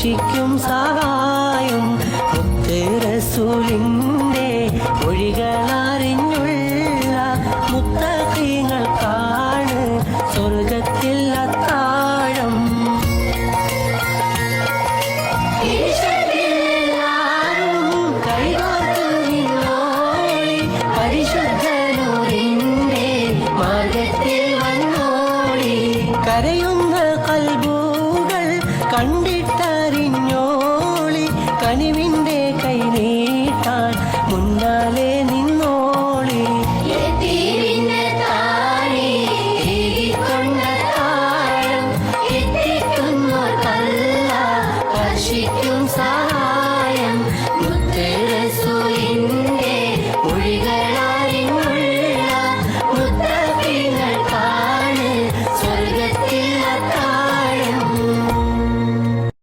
സ്പർശിക്കും സഹായം മുത്ത് റസൂലിന്റെ മൊഴികളറിഞ്ഞുള്ള മുത്തഖീങ്ങൾക്കാണ് സ്വർഗത്തിൽ അത്താഴം. പരിശുദ്ധനൂറിന്റെ മാർഗത്തിൽ വന്നോളി. കരയുന്ന കൽബുകൾ കണ്ടിട്ടറിഞ്ഞോളി. കനിവിന്റെ കൈ നീട്ടാൻ മുന്നാലെ നിന്നോളി. എത്തിക്കുന്നോർക്കല്ല സ്പർശിക്കും